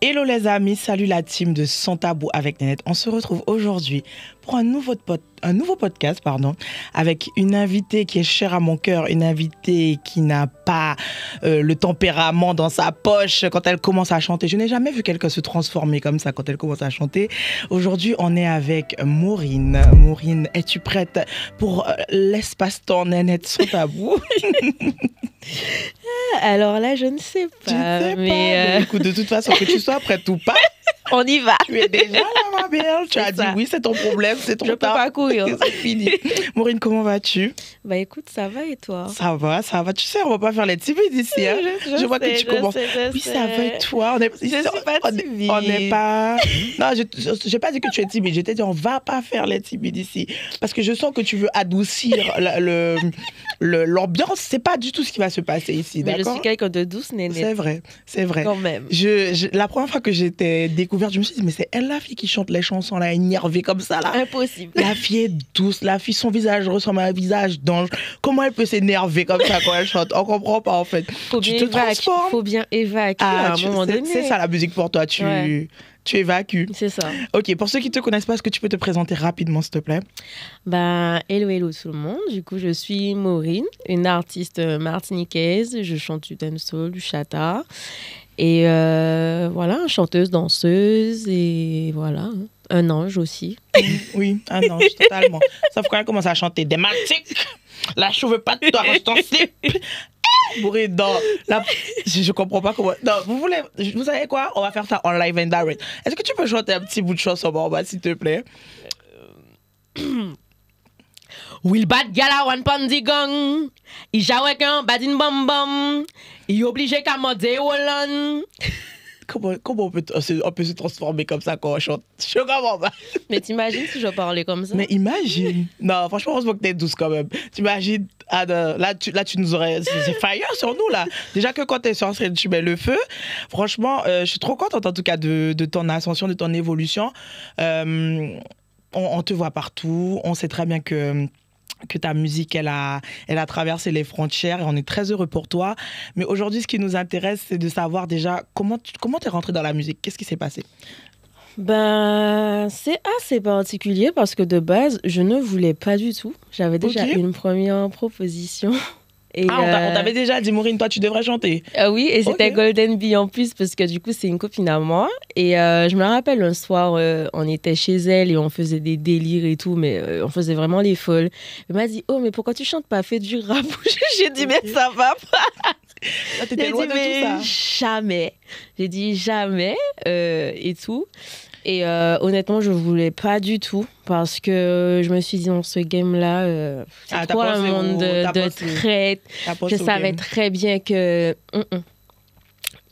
Hello les amis, salut la team de Sans Tabou avec Nénette. On se retrouve aujourd'hui pour un nouveau podcast, avec une invitée qui est chère à mon cœur, une invitée qui n'a pas le tempérament dans sa poche quand elle commence à chanter. Je n'ai jamais vu quelqu'un se transformer comme ça quand elle commence à chanter. Aujourd'hui, on est avec Maureen. Maureen, es-tu prête pour l'espace-temps Nénette Sans Tabou? Alors là, je ne sais pas. Je ne sais pas. Mais écoute, de toute façon, que tu sois prête ou pas, on y va. Tu es déjà là, ma belle. Tu as dit oui, c'est ton problème, c'est ton temps. Je peux pas courir. C'est fini. Maureen, comment vas-tu? Bah écoute, ça va et toi? Ça va. Tu sais, on va pas faire les timides ici. Hein? Je vois que tu commences. Oui, ça va et toi? Je suis pas timide. On n'est pas... Non, je n'ai pas dit que tu es timide. Je t'ai dit, on va pas faire les timides ici. Parce que je sens que tu veux adoucir l'ambiance. C'est pas du tout ce qui va se passer ici, d'accord? Mais je suis quelqu'un de douce, Nénette. C'est vrai. Quand même. La première fois que j'étais découverte, je me suis dit, mais c'est elle la fille qui chante les chansons là, énervée comme ça là. Impossible. La fille est douce, la fille, son visage ressemble à un visage d'ange. Comment elle peut s'énerver comme ça quand elle chante? On comprend pas en fait. Faut bien évacuer à un moment donné. C'est ça la musique pour toi, tu évacues. C'est ça. Ok, pour ceux qui ne te connaissent pas, est-ce que tu peux te présenter rapidement s'il te plaît? Hello tout le monde. Du coup, je suis Maureen, une artiste martiniquaise. Je chante du dancehall, du chata. Et voilà, chanteuse, danseuse et voilà, un ange aussi. Oui, un ange, totalement. Sauf quand elle commence à chanter des matiques, là, je veux pas de toi, je t'en slip. Bourré dans la... Je comprends pas comment... Non, vous savez quoi? On va faire ça en live and direct. Est-ce que tu peux chanter un petit bout de chanson, Borba, s'il te plaît? Will bad gala one pandi gang. Il joue un badin bam bam. Il est obligé qu'à modder Holland. Comment on peut se transformer comme ça quand on chante? Je comprends pas. Mais t'imagines si je parlais comme ça? Mais imagine. Non, franchement, heureusement que t'es douce quand même. T'imagines, là, tu nous aurais... C'est fire sur nous, là. Déjà que quand t'es sur scène, tu mets le feu. Franchement, je suis trop contente, en tout cas, de ton ascension, de ton évolution. On te voit partout. On sait très bien que ta musique, elle a traversé les frontières et on est très heureux pour toi. Mais aujourd'hui, ce qui nous intéresse, c'est de savoir déjà comment t'es rentrée dans la musique. Qu'est-ce qui s'est passé? C'est assez particulier parce que de base, je ne voulais pas du tout. J'avais déjà une première proposition. Et on t'avait déjà dit, Maureen, toi, tu devrais chanter. Oui, et c'était Golden Bee en plus, parce que du coup, c'est une copine à moi. Et je me rappelle, un soir, on était chez elle et on faisait des délires et tout, mais on faisait vraiment les folles. Elle m'a dit, oh, mais pourquoi tu chantes pas? Fais du rap. J'ai dit, mais ça va pas. Là, t'étais loin de tout ça. Jamais. J'ai dit jamais et tout. Et honnêtement, je voulais pas du tout parce que je me suis dit dans ce game-là, c'est trop un monde de traite. Je savais très bien que...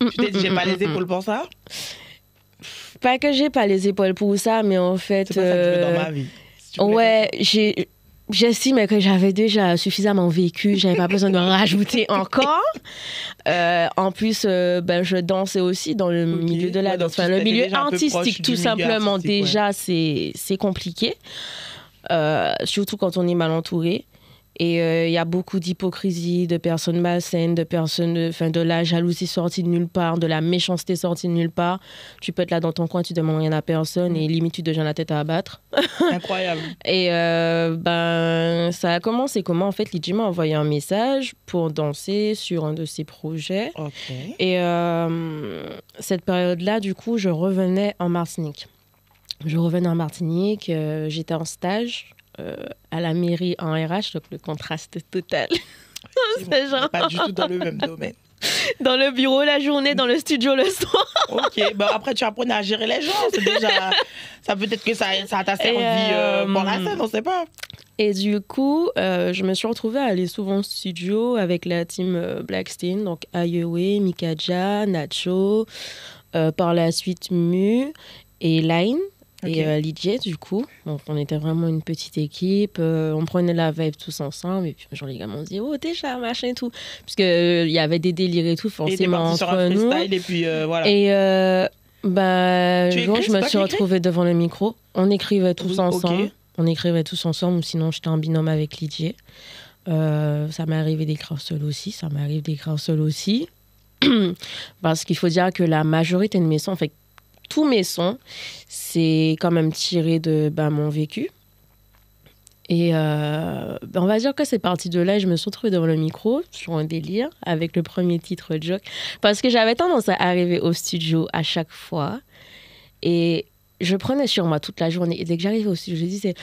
Tu t'es dit, j'ai pas les épaules pour ça? Pas que j'ai pas les épaules pour ça, mais en fait... C'est pas ça que je veux dans ma vie. Ouais, j'estime que j'avais déjà suffisamment vécu, j'avais pas besoin de rajouter encore. En plus, je dansais aussi dans le milieu de la danse. Enfin, le milieu artistique, tout simplement, déjà, c'est compliqué. Surtout quand on est mal entouré. Et il y a beaucoup d'hypocrisie, de personnes malsaines, de la jalousie sortie de nulle part, de la méchanceté sortie de nulle part. Tu peux être là dans ton coin, tu demandes rien à personne et limite tu deviens la tête à abattre. Incroyable. Et ça a commencé comment? En fait, Lydie m'a envoyé un message pour danser sur un de ses projets. Okay. Et cette période-là, du coup, je revenais en Martinique. J'étais en stage. À la mairie en RH, donc le contraste total. C'est genre... Pas du tout dans le même domaine. Dans le bureau la journée, dans le studio le soir. Ok, après tu apprenais à gérer les gens, c'est déjà... Ça peut-être que ça t'a servi pour la scène, on sait pas. Et du coup, je me suis retrouvée à aller souvent au studio avec la team Blackstein, donc Ayewe, Mikaja, Nacho, par la suite Mu et Line. Et Lydia, du coup. Donc, on était vraiment une petite équipe. On prenait la vibe tous ensemble. Et puis, genre, les gars m'ont dit, oh, déjà, machin et tout. Parce qu'il y avait des délires et tout, forcément, entre sur un nous. Et puis, voilà. Et, je me suis retrouvée devant le micro. On écrivait tous ensemble. Okay. On écrivait tous ensemble. Ou sinon, j'étais en binôme avec Lydia. Ça m'est arrivé d'écrire seul aussi. Parce qu'il faut dire que la majorité de mes sons, en fait, tous mes sons, c'est quand même tiré de mon vécu. Et on va dire que c'est parti de là. Je me suis retrouvée devant le micro sur un délire avec le premier titre Joke. Parce que j'avais tendance à arriver au studio à chaque fois. Et je prenais sur moi toute la journée. Et dès que j'arrivais au studio, je disais...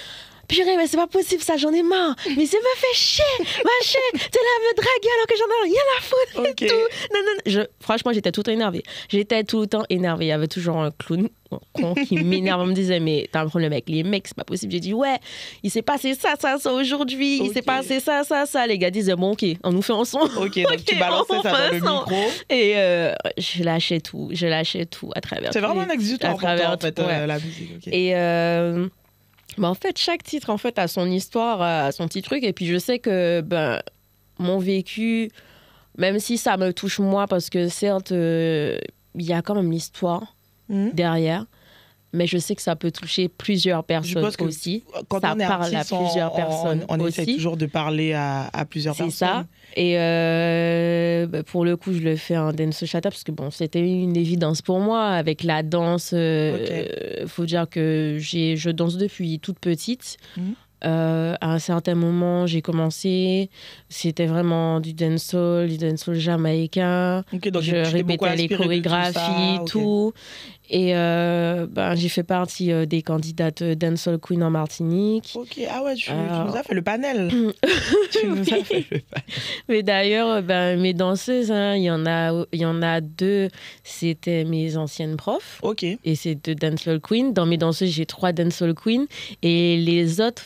Purée, mais c'est pas possible ça, j'en ai marre. Mais ça me fait chier, machin. T'es là à me draguer alors que j'en ai rien à foutre et tout. Non. Franchement, j'étais tout le temps énervée. Il y avait toujours un clown con qui m'énerve. On me disait, mais t'as un problème avec les mecs, c'est pas possible. J'ai dit, ouais, il s'est passé ça aujourd'hui. Il s'est passé ça. Les gars disaient, bon, ok, on nous fait un son. Ok, donc tu balançais ça dans le micro. Et je lâchais tout à travers. C'est vraiment un exutoire pour toi, en fait, la musique. Okay. Et... en fait, chaque titre a son histoire, a son petit truc. Et puis, je sais que mon vécu, même si ça me touche moi, parce que certes, il y a quand même l'histoire derrière, mais je sais que ça peut toucher plusieurs personnes aussi. Quand ça on est parle artiste, à plusieurs personnes on aussi. essaie toujours de parler à plusieurs personnes. C'est ça. Et pour le coup, je le fais en dance chata parce que c'était une évidence pour moi avec la danse. Faut dire que je danse depuis toute petite. À un certain moment, j'ai commencé. C'était vraiment du dancehall jamaïcain. Donc je répétais les chorégraphies, tout. Et j'ai fait partie des candidates Dancehall Queen en Martinique. Ok, ah ouais, tu nous as fait le panel. Tu nous as fait le panel. Mais d'ailleurs, mes danseuses, il y en a deux, c'était mes anciennes profs. Ok. Et c'est deux Dancehall Queen. Dans mes danseuses, j'ai 3 Dancehall Queen. Et les autres,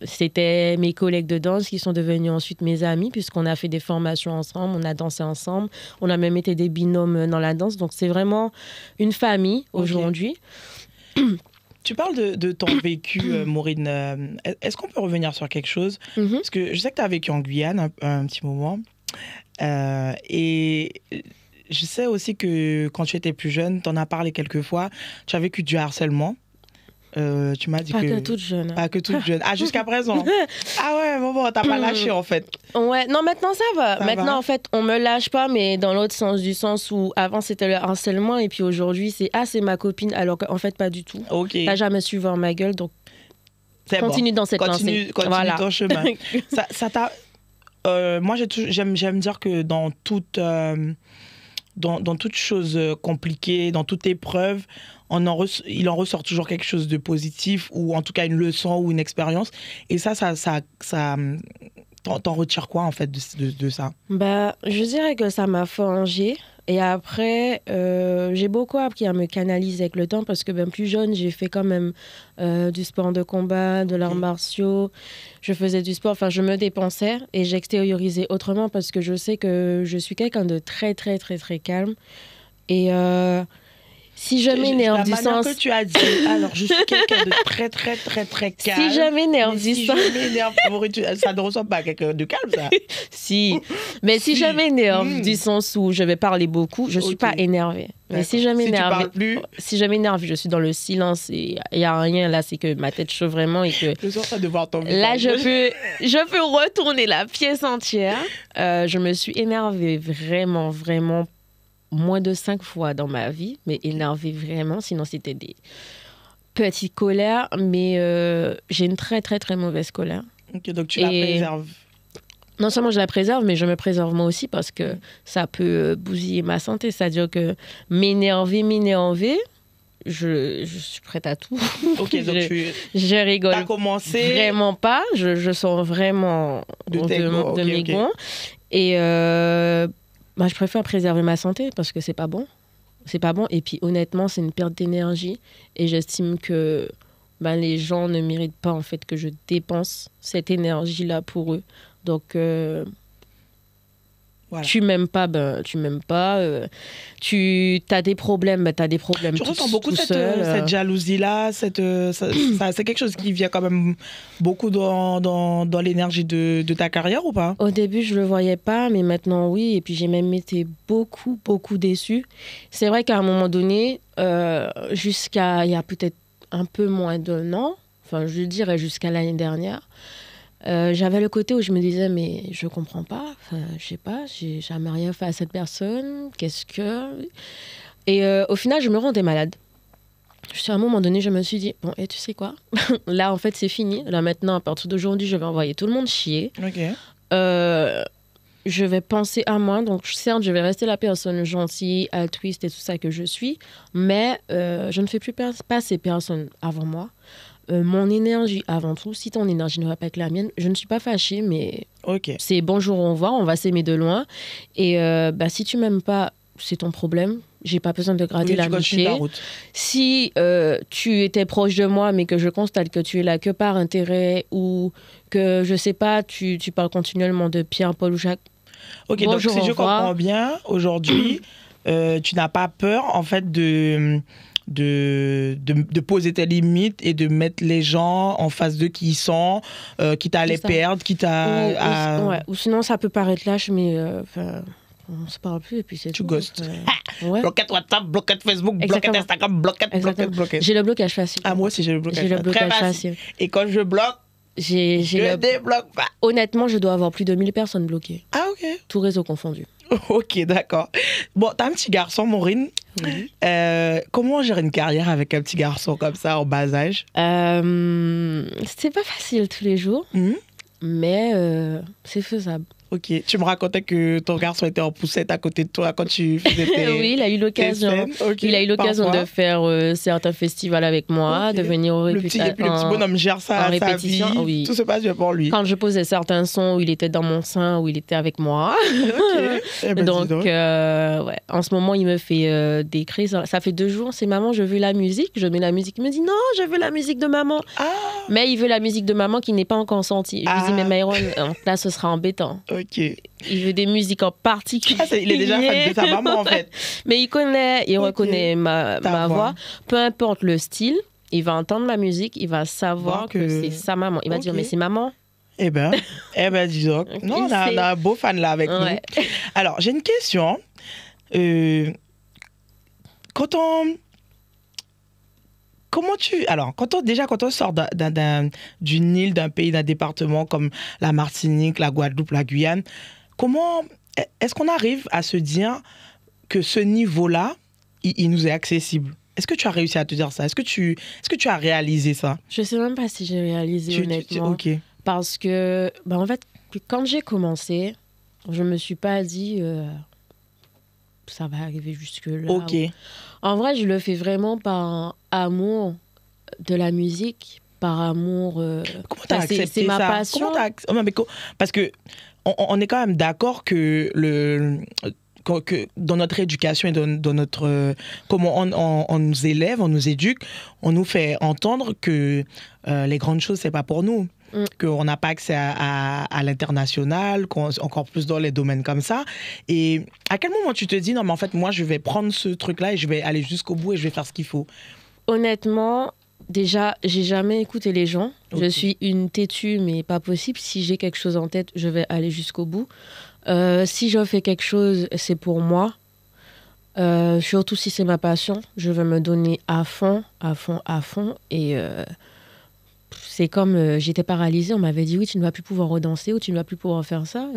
c'était mes collègues de danse qui sont devenus ensuite mes amis, puisqu'on a fait des formations ensemble, on a dansé ensemble, on a même été des binômes dans la danse. Donc, c'est vraiment une famille aujourd'hui. Tu parles de ton vécu, Maureen. Est-ce qu'on peut revenir sur quelque chose? Parce que je sais que tu as vécu en Guyane un petit moment. Et je sais aussi que quand tu étais plus jeune, tu en as parlé quelques fois, tu as vécu du harcèlement. Tu m'as dit pas que toute jeune. Pas que toute jeune. Ah, jusqu'à présent. Ah ouais, bon, t'as pas lâché en fait. Ouais, non, maintenant ça va. Maintenant, en fait, on me lâche pas, mais dans l'autre sens, du sens où avant c'était le harcèlement et puis aujourd'hui c'est c'est ma copine, alors qu'en fait pas du tout. Ok. T'as jamais su voir ma gueule, donc continue dans cette lancée. Continue ton chemin. ça t'a. Moi, j'aime dire que dans toute chose compliquée, dans toute épreuve, il en ressort toujours quelque chose de positif, ou en tout cas une leçon ou une expérience. Et ça t'en retires quoi en fait de ça? Je dirais que ça m'a forgé. Et après, j'ai beaucoup appris à me canaliser avec le temps parce que plus jeune, j'ai fait quand même du sport de combat, de l'arts martiaux. Je faisais du sport, je me dépensais et j'extériorisais autrement parce que je sais que je suis quelqu'un de très, très, très, très calme. Et si je m'énerve du sens... que tu as dit, alors je suis quelqu'un de très, très, très, très calme. Si je m'énerve du sens... Si je m'énerve, ça ne ressemble pas à quelqu'un de calme, ça. Si. Mais si je m'énerve du sens où je vais parler beaucoup, je ne suis pas énervée. Mais si je m'énerve... Si je m'énerve, je suis dans le silence et il n'y a rien là, c'est que ma tête chauffe vraiment et que... Je suis en train de voir ton visage. Là, je peux retourner la pièce entière. Je me suis énervée vraiment, vraiment moins de 5 fois dans ma vie, mais énervée vraiment, sinon c'était des petites colères, mais j'ai une très très très mauvaise colère. Ok, donc tu la préserves? Non seulement je la préserve, mais je me préserve moi aussi parce que ça peut bousiller ma santé, c'est-à-dire que m'énerver, je suis prête à tout. Ok, donc je rigole. T'as commencé... Vraiment pas, je sors vraiment de mes gonds. Et je préfère préserver ma santé parce que c'est pas bon. C'est pas bon. Et puis, honnêtement, c'est une perte d'énergie. Et j'estime que les gens ne méritent pas, en fait, que je dépense cette énergie-là pour eux. Donc, voilà. Tu m'aimes pas, tu m'aimes pas. Tu as des problèmes, tu as des problèmes tout seul. Tu ressens beaucoup cette jalousie-là. C'est quelque chose qui vient quand même beaucoup dans l'énergie de ta carrière ou pas? Au début, je le voyais pas, mais maintenant, oui. Et puis, j'ai même été beaucoup, beaucoup déçue. C'est vrai qu'à un moment donné, jusqu'à il y a peut-être un peu moins d'1 an, je dirais jusqu'à l'année dernière, j'avais le côté où je me disais mais je comprends pas, je sais pas, j'ai jamais rien fait à cette personne, qu'est-ce que... Et au final je me rendais malade À un moment donné, je me suis dit, bon, et tu sais quoi? Là, en fait, c'est fini. Là, maintenant, à partir d'aujourd'hui, je vais envoyer tout le monde chier. Ok. Je vais penser à moi. Donc, certes, je vais rester la personne gentille, altruiste et tout ça que je suis. Mais je ne fais plus passer personne avant moi. Mon énergie avant tout. Si ton énergie ne va pas être la mienne, je ne suis pas fâchée, mais c'est bonjour, au revoir, on va s'aimer de loin. Et si tu m'aimes pas, c'est ton problème. J'ai pas besoin de gratter l'amitié. Si tu étais proche de moi, mais que je constate que tu es là que par intérêt ou que, je sais pas, tu parles continuellement de Pierre, Paul ou Jacques. Ok, bonjour, donc si je comprends bien, aujourd'hui, tu n'as pas peur, en fait, de poser tes limites et de mettre les gens en face d'eux qui y sont, quitte à les perdre, quitte à... Ou sinon, ça peut paraître lâche, mais... on se parle plus et puis c'est tu tout. ghostes. Bloquette WhatsApp, bloquette Facebook, bloquette Instagram, bloquette. J'ai le blocage facile. Ah, moi aussi, j'ai le blocage facile. Et quand je bloque, je débloque pas. Honnêtement, je dois avoir plus de 1000 personnes bloquées. Ah, ok. Tout réseau confondu. Ok, d'accord. Bon, t'as un petit garçon, Maureen. Oui. Comment gérer une carrière avec un petit garçon comme ça, en bas âge? C'est pas facile tous les jours, mais c'est faisable. Ok, tu me racontais que ton garçon était en poussette à côté de toi quand tu faisais tes Oui, il a eu l'occasion. Il a eu l'occasion de faire certains festivals avec moi, de venir au répétition. Le petit bonhomme gère sa vie, oui. Tout se passe bien pour lui. Quand je posais certains sons où il était dans mon sein, où il était avec moi. Donc, ouais. En ce moment, il me fait des crises. Ça fait 2 jours, c'est maman, je veux la musique. Je mets la musique. Il me dit non, je veux la musique de maman. Mais il veut la musique de maman qui n'est pas encore sortie. Je lui dis, mais Myron, là, ce sera embêtant. Ok. Il veut des musiques en particulier. Il est déjà fan de sa maman, en fait. Mais il reconnaît ma voix. Peu importe le style, il va entendre ma musique, il va savoir que c'est sa maman. Il va dire, mais c'est maman. Eh ben, dis donc. Non, on a un beau fan là avec nous. Alors, j'ai une question. Quand on sort d'une île, d'un pays, d'un département comme la Martinique, la Guadeloupe, la Guyane, est-ce qu'on arrive à se dire que ce niveau-là, il nous est accessible? Est-ce que tu as réussi à te dire ça? Est-ce que tu as réalisé ça? Je sais même pas si j'ai réalisé, honnêtement. Parce que, en fait, quand j'ai commencé, je me suis pas dit ça va arriver jusque-là. Ok. En vrai, je le fais vraiment par amour de la musique, par amour... Comment t'as accepté ça? C'est ma passion. Parce que on est quand même d'accord que dans notre éducation et dans notre... comment on nous élève, on nous éduque, on nous fait entendre que les grandes choses, c'est pas pour nous. Qu'on n'a pas accès à l'international, encore plus dans les domaines comme ça. Et à quel moment tu te dis, non, mais en fait, moi, je vais prendre ce truc-là et je vais aller jusqu'au bout et je vais faire ce qu'il faut? Honnêtement, déjà, j'ai jamais écouté les gens. Okay. Je suis une têtue, mais pas possible. Si j'ai quelque chose en tête, je vais aller jusqu'au bout. Si je fais quelque chose, c'est pour moi. Surtout si c'est ma passion, je vais me donner à fond. Et... c'est comme j'étais paralysée, on m'avait dit oui, tu ne vas plus pouvoir redanser ou tu ne vas plus pouvoir faire ça.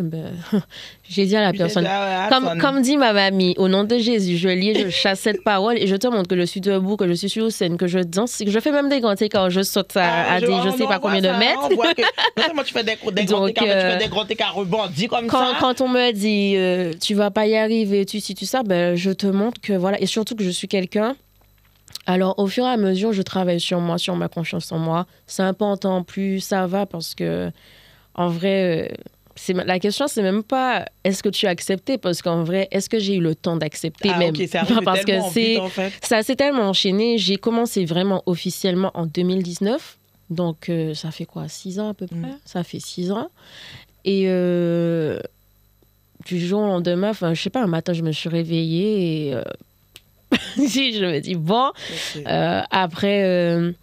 J'ai dit à la personne, comme dit ma mamie, au nom de Jésus, je lis, je chasse cette parole et je te montre que je suis debout, que je suis sur scène, que je danse, que je fais même des grands écarts, je saute à des je sais pas combien de mètres. Tu fais des grands écarts, tu fais des grands écarts rebondis comme ça. Quand on me dit tu vas pas y arriver, tu ça, je te montre que voilà, et surtout que je suis quelqu'un. Alors, au fur et à mesure, je travaille sur moi, sur ma confiance en moi. C'est important, plus ça va, parce que, en vrai, la question, c'est même pas est-ce que tu as accepté, parce qu'en vrai, est-ce que j'ai eu le temps d'accepter même? Ok, ça arrive parce que vite, en fait. Ça s'est tellement enchaîné. J'ai commencé vraiment officiellement en 2019. Donc, ça fait quoi, 6 ans à peu près? Ça fait 6 ans. Et du jour au lendemain, je sais pas, un matin, je me suis réveillée et... je me dis, bon, après,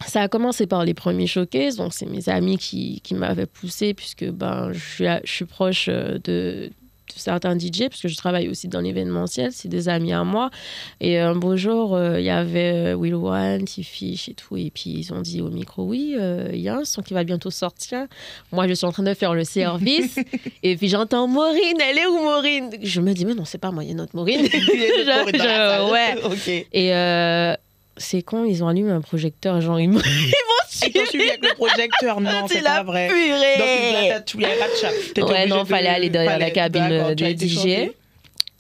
ça a commencé par les premiers showcases, donc c'est mes amis qui m'avaient poussé, puisque je suis proche de certains DJ, puisque je travaille aussi dans l'événementiel, c'est des amis à moi. Et un beau jour, il y avait Will One, T-Fish et tout, et puis ils ont dit au micro, oui, il y a un son qui va bientôt sortir. Moi, je suis en train de faire le service, et puis j'entends Maureen, elle est où Maureen? Je me dis, mais non, c'est pas moi, il y a notre Maureen. Ouais. Okay. Et c'est quand ils ont allumé un projecteur, genre, ils m'ont Ils t'ont suivi avec le projecteur, non, c'est pas vrai. Purée. Donc, tu n'avais pas de chat. Ouais, non, fallait aller derrière la cabine de DJ.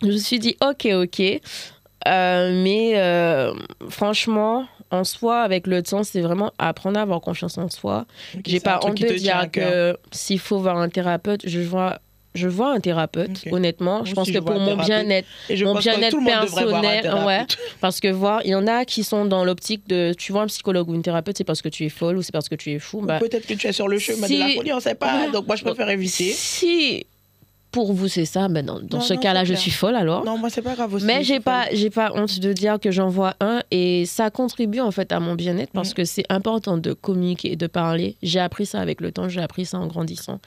Je me suis dit, ok. Mais franchement, en soi, avec le temps, c'est vraiment apprendre à avoir confiance en soi. Okay, j'ai pas honte de dire que s'il faut voir un thérapeute, je vois un thérapeute, honnêtement. Je pense que pour mon bien-être personnel, ouais, parce que il y en a qui sont dans l'optique de, tu vois un psychologue ou une thérapeute, c'est parce que tu es folle ou c'est parce que tu es fou. Bah, peut-être que tu es sur le chemin de la folie, on ne sait pas. Donc moi, je préfère éviter. Si pour vous c'est ça, ben dans ce cas-là, je suis folle alors. Non, moi c'est pas grave aussi. Mais j'ai pas honte de dire que j'en vois un et ça contribue en fait à mon bien-être parce que c'est important de communiquer et de parler. J'ai appris ça avec le temps, j'ai appris ça en grandissant.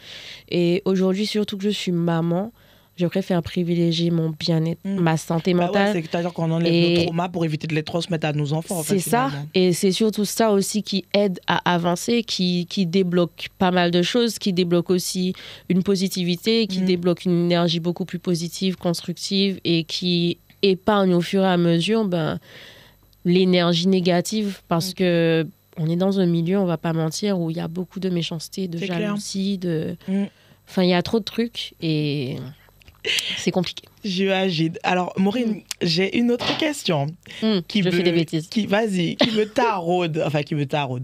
Et aujourd'hui, surtout que je suis maman, je préfère privilégier mon bien-être, ma santé mentale. Ouais, c'est-à-dire qu'on enlève nos traumas pour éviter de les transmettre à nos enfants. C'est ça. Et c'est surtout ça aussi qui aide à avancer, qui débloque pas mal de choses, qui débloque aussi une positivité, qui débloque une énergie beaucoup plus positive, constructive et qui épargne au fur et à mesure l'énergie négative parce que on est dans un milieu, on va pas mentir, où il y a beaucoup de méchanceté, de jalousie, Enfin, il y a trop de trucs et... C'est compliqué. J'imagine. Alors, Maureen, j'ai une autre question. Je fais des bêtises. Qui me taraude. Enfin, qui me taraude.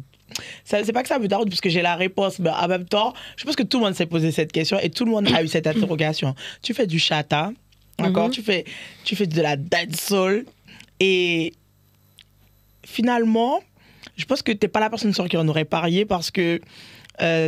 C'est pas que ça me taraude, parce que j'ai la réponse, mais en même temps, je pense que tout le monde s'est posé cette question et tout le monde a eu cette interrogation. Tu fais du chata, d'accord, tu fais de la dancehall et finalement, je pense que t'es pas la personne sur qui on aurait parié parce que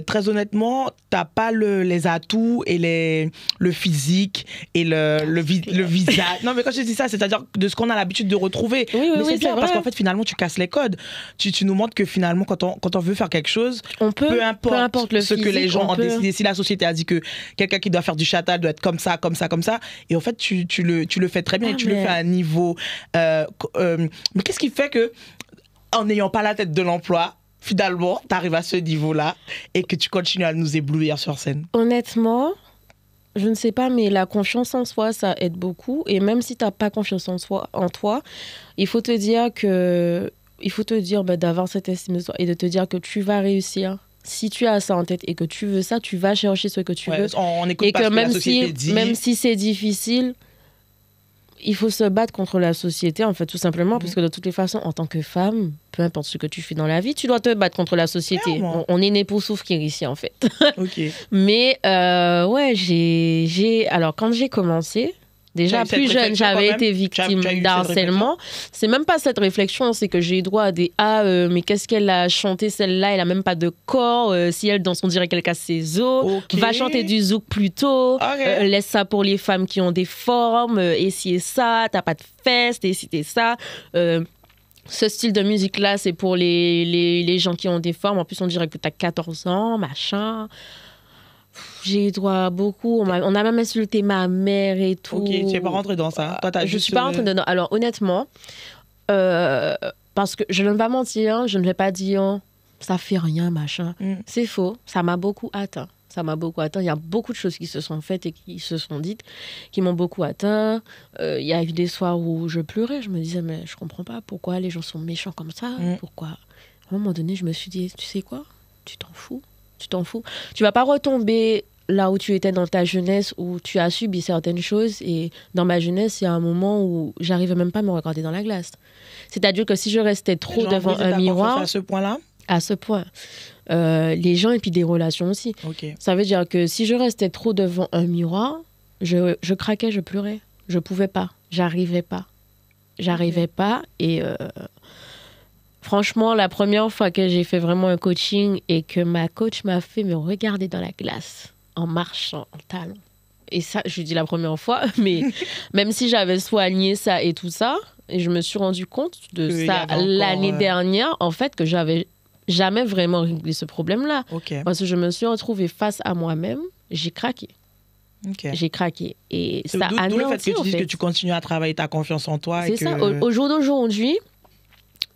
très honnêtement, t'as pas les atouts et le physique et le visage. Non, mais quand je dis ça, c'est-à-dire de ce qu'on a l'habitude de retrouver. Mais c'est bien parce qu'en fait, finalement, tu casses les codes. Tu nous montres que finalement, quand on veut faire quelque chose, peu importe ce que les gens ont décidé. Si la société a dit que quelqu'un qui doit faire du chata doit être comme ça, et en fait, tu le fais très bien et tu le fais à un niveau. Mais qu'est-ce qui fait que, en n'ayant pas la tête de l'emploi, finalement, tu arrives à ce niveau-là et que tu continues à nous éblouir sur scène? Honnêtement, je ne sais pas, mais la confiance en soi, ça aide beaucoup. Et même si tu n'as pas confiance en toi, il faut te dire d'avoir cette estime de soi et de te dire que tu vas réussir. Si tu as ça en tête et que tu veux ça, tu vas chercher ce que tu veux. On écoute pas ce que la société dit. Même si c'est difficile, il faut se battre contre la société, en fait, tout simplement, parce que de toutes les façons, en tant que femme, peu importe ce que tu fais dans la vie, tu dois te battre contre la société. On est né pour souffrir ici, en fait. Okay. Mais, alors, quand j'ai commencé, déjà plus jeune, j'avais été victime d'harcèlement. C'est même pas cette réflexion, c'est que j'ai eu droit à des mais qu'est-ce qu'elle a chanté celle-là, elle a même pas de corps, si elle danse on dirait qu'elle casse ses os, va chanter du zouk plutôt, laisse ça pour les femmes qui ont des formes, et si et ça, t'as pas de fesses, et si t'es ça. Ce style de musique-là, c'est pour les gens qui ont des formes, en plus on dirait que t'as 14 ans, machin. J'ai eu droit à beaucoup. On a même insulté ma mère et tout. Ok, tu n'es pas rentrée dans ça. Toi, je ne suis pas rentrée dedans. Alors, honnêtement, parce que je ne vais pas mentir, je ne vais pas dire ça fait rien, machin. C'est faux. Ça m'a beaucoup atteint. Il y a beaucoup de choses qui se sont faites et qui se sont dites, qui m'ont beaucoup atteint. Il y a eu des soirs où je pleurais. Je me disais, mais je ne comprends pas pourquoi les gens sont méchants comme ça. Pourquoi ? À un moment donné, je me suis dit, tu sais quoi ? Tu t'en fous. Tu vas pas retomber là où tu étais dans ta jeunesse, où tu as subi certaines choses. Et dans ma jeunesse, il y a un moment où j'arrivais même pas à me regarder dans la glace. C'est-à-dire que si je restais trop devant un miroir... À ce point-là ? À ce point. Les gens et puis des relations aussi. Okay. Ça veut dire que si je restais trop devant un miroir, je craquais, je pleurais. Je pouvais pas. J'arrivais pas. Et... franchement, la première fois que j'ai fait vraiment un coaching et que ma coach m'a fait me regarder dans la glace en marchant en talons. Et ça, je dis la première fois, mais même si j'avais soigné ça et tout ça, et je me suis rendu compte de ça l'année dernière, en fait, que j'avais jamais vraiment réglé ce problème-là. Okay. Parce que je me suis retrouvée face à moi-même, j'ai craqué. Okay. J'ai craqué. Et ça d'où le fait que tu dises que tu continues à travailler ta confiance en toi. C'est ça. Au jour d'aujourd'hui,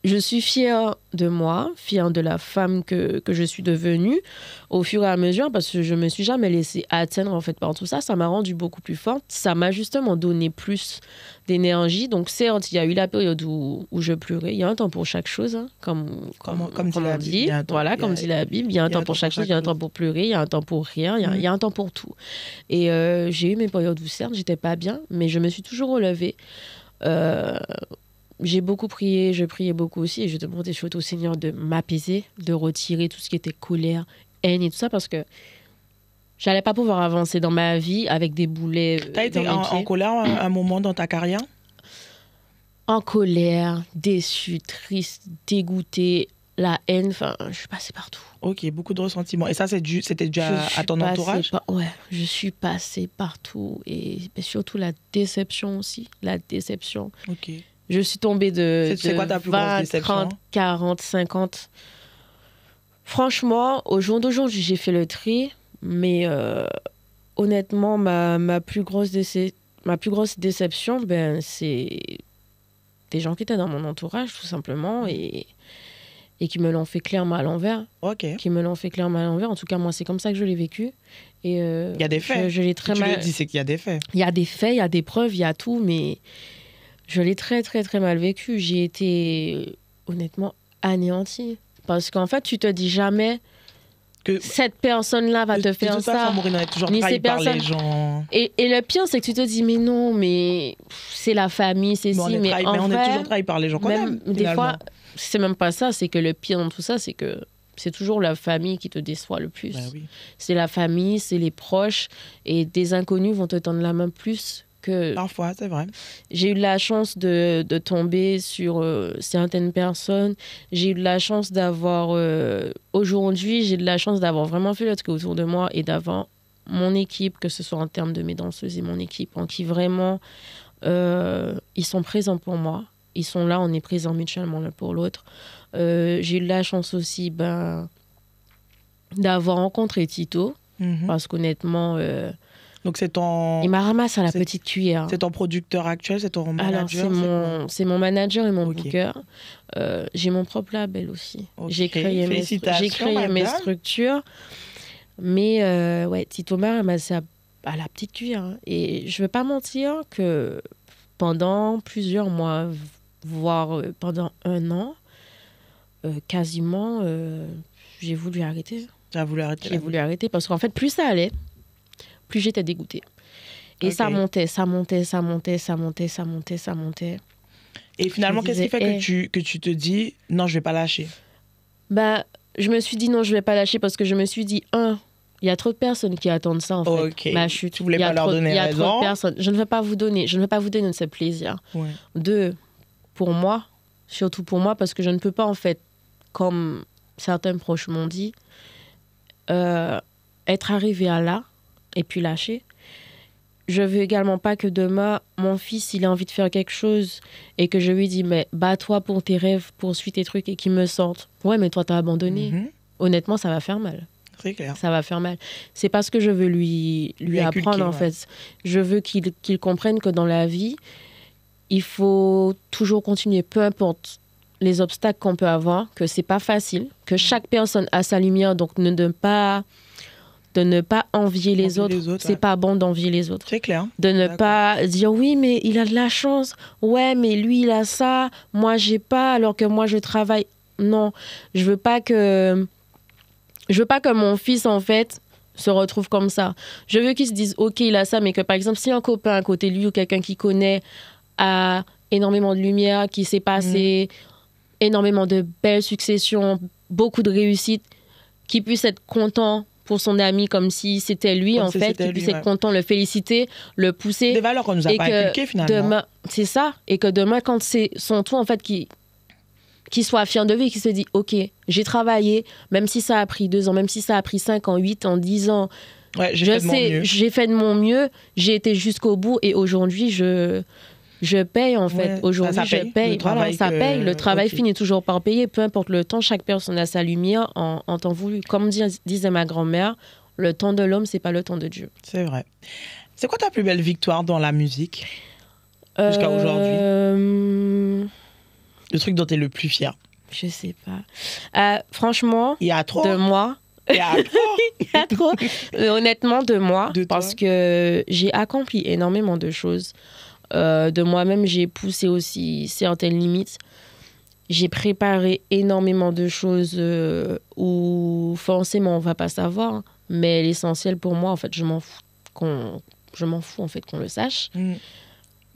je suis fière de moi, fière de la femme que je suis devenue au fur et à mesure parce que je me suis jamais laissée atteindre en fait par tout ça. Ça m'a rendue beaucoup plus forte. Ça m'a justement donné plus d'énergie. Donc certes, il y a eu la période où je pleurais. Il y a un temps pour chaque chose, hein, comme on dit. Voilà, comme dit la Bible. Il y a un temps pour chaque chose. Il y a un temps pour pleurer. Il y a un temps pour rire. Il y a un temps pour tout. Et j'ai eu mes périodes où certes, j'étais pas bien, mais je me suis toujours relevée. J'ai beaucoup prié, je priais beaucoup aussi et je demandais surtout au Seigneur de m'apaiser, de retirer tout ce qui était colère, haine et tout ça parce que j'allais pas pouvoir avancer dans ma vie avec des boulets. T'as été en colère à un moment dans ta carrière? En colère, déçue, triste, dégoûtée, la haine, enfin, je suis passée partout. Ok, beaucoup de ressentiments. Et ça, c'était dû à ton entourage? Ouais, je suis passée partout et surtout la déception aussi, la déception. Ok. Je suis tombée de c'est quoi ta plus grosse déception? 30, 40, 50. Franchement, au jour d'aujourd'hui, j'ai fait le tri, mais honnêtement, ma plus grosse déception, c'est des gens qui étaient dans mon entourage, tout simplement, et qui me l'ont fait clairement à l'envers. Ok. Qui me l'ont fait clairement à l'envers. En tout cas, moi, c'est comme ça que je l'ai vécu. Et, il y a des faits. Je l'ai très mal... Tu le dis, c'est qu'il y a des faits. Il y a des faits, il y a des preuves, il y a tout, mais... Je l'ai très, très, très mal vécu. J'ai été, honnêtement, anéantie. Parce qu'en fait, tu te dis jamais que cette personne-là va te faire ça. Maureen est toujours trahi par les gens. Et le pire, c'est que tu te dis, mais non, mais c'est la famille, c'est si. Mais on est toujours trahi par les gens qu'on aime, des fois, c'est même pas ça. C'est que le pire dans tout ça, c'est que c'est toujours la famille qui te déçoit le plus. Ben oui. C'est la famille, c'est les proches. Et des inconnus vont te tendre la main plus. Parfois, c'est vrai. J'ai eu de la chance de tomber sur certaines personnes. J'ai eu de la chance d'avoir... aujourd'hui, j'ai de la chance d'avoir vraiment fait le truc autour de moi et d'avoir mon équipe, que ce soit en termes de mes danseuses et mon équipe, en qui vraiment, ils sont présents pour moi. Ils sont là, on est présents mutuellement l'un pour l'autre. J'ai eu de la chance aussi d'avoir rencontré Tito, parce qu'honnêtement... Donc c'est ton... Il m'a ramassé à la petite cuillère. C'est ton producteur actuel, c'est ton manager? Alors, c'est mon manager et mon booker. J'ai mon propre label aussi. Okay. J'ai créé mes structures. Mais ouais, Tito m'a ramassé à la petite cuillère. Hein. Et je ne veux pas mentir que pendant plusieurs mois, voire pendant 1 an, quasiment, j'ai voulu arrêter. Tu as voulu arrêter? J'ai voulu arrêter parce qu'en fait, plus ça allait, plus j'étais dégoûtée. Et ça montait. Et finalement, qu'est-ce qui fait que tu te dis, non, je vais pas lâcher? Je me suis dit, non, je vais pas lâcher parce que je me suis dit, il y a trop de personnes qui attendent ça, en fait. Ma chute. Tu voulais pas leur donner raison? Il y a trop de personnes. Je ne veux pas vous donner de ce plaisir. Ouais. 2, pour moi, surtout pour moi, parce que je ne peux pas, en fait, comme certains proches m'ont dit, être arrivé à là, et puis lâcher. Je veux également pas que demain, mon fils, il a envie de faire quelque chose et que je lui dis, mais bats-toi pour tes rêves, poursuis tes trucs et qu'il me sorte. Ouais, mais toi, t'as abandonné. Honnêtement, ça va faire mal. C'est clair. Ça va faire mal. C'est parce que je veux lui apprendre, en fait. Je veux qu'il comprenne que dans la vie, il faut toujours continuer, peu importe les obstacles qu'on peut avoir, que c'est pas facile, que chaque personne a sa lumière, donc de ne pas envier les autres. C'est pas bon d'envier les autres. C'est clair. De ne pas dire, oui, mais il a de la chance. Ouais, mais lui, il a ça. Moi, j'ai pas, alors que moi, je travaille. Non, je veux pas que mon fils, en fait, se retrouve comme ça. Je veux qu'il se dise, OK, il a ça, mais que, par exemple, si un copain à côté de lui ou quelqu'un qu'il connaît a énormément de lumière, qui s'est passé énormément de belles successions, beaucoup de réussite, qu'il puisse être content pour son ami comme si c'était lui, en fait, qu'il puisse être content, le féliciter, le pousser. Des valeurs qu'on nous a pas inculquées, finalement. C'est ça. Et que demain, quand c'est son tour, en fait, qu'il soit fier de lui, qu'il se dit, OK, j'ai travaillé, même si ça a pris 2 ans, même si ça a pris 5 ans, 8 ans, 10 ans. Ouais, j'ai fait de mon mieux, j'ai été jusqu'au bout et aujourd'hui, je paye, en fait. Aujourd'hui, je paye. Le travail finit toujours par payer. Peu importe le temps, chaque personne a sa lumière en temps voulu. Comme disait ma grand-mère, le temps de l'homme, c'est pas le temps de Dieu. C'est vrai. C'est quoi ta plus belle victoire dans la musique jusqu'à aujourd'hui? Le truc dont tu es le plus fier? Je sais pas. Franchement, il y a trop. De moi. Il y a trop. Il y a trop. Honnêtement, de moi. De toi. Parce que j'ai accompli énormément de choses. De moi-même, j'ai poussé aussi certaines limites. J'ai préparé énormément de choses où forcément on va pas savoir. Mais l'essentiel pour moi, en fait, je m'en fous en fait qu'on le sache.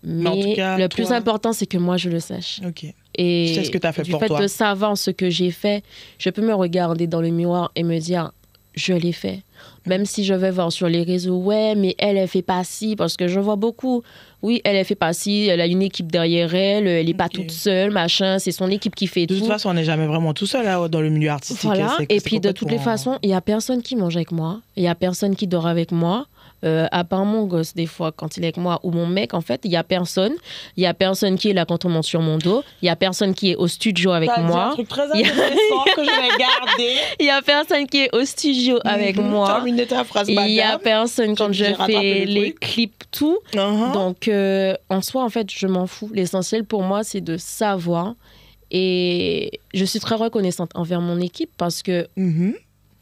Mais en tout cas, le plus important, c'est que moi, je le sache. Ok. Et tu sais ce que tu as fait pour toi. Du fait de savoir ce que j'ai fait, je peux me regarder dans le miroir et me dire, je l'ai fait. Même si je vais voir sur les réseaux, ouais, mais elle fait pas ci, parce que je vois beaucoup. Oui, elle fait pas ci, elle a une équipe derrière elle, elle n'est pas toute seule, machin, c'est son équipe qui fait tout. De toute façon, on n'est jamais vraiment tout seul là, dans le milieu artistique. Voilà, et puis de toutes les façons, il n'y a personne qui mange avec moi, il n'y a personne qui dort avec moi. À part mon gosse, des fois, quand il est avec moi, ou mon mec, en fait, il n'y a personne. Il n'y a personne qui est là quand on monte sur mon dos. Il n'y a personne qui est au studio avec moi. C'est un truc très intéressant que je vais garder. Il n'y a personne qui est au studio avec moi. Terminer ta phrase, madame. Il n'y a personne quand je fais les clips, tout. Donc, en soi, en fait, je m'en fous. L'essentiel pour moi, c'est de savoir. Et je suis très reconnaissante envers mon équipe parce que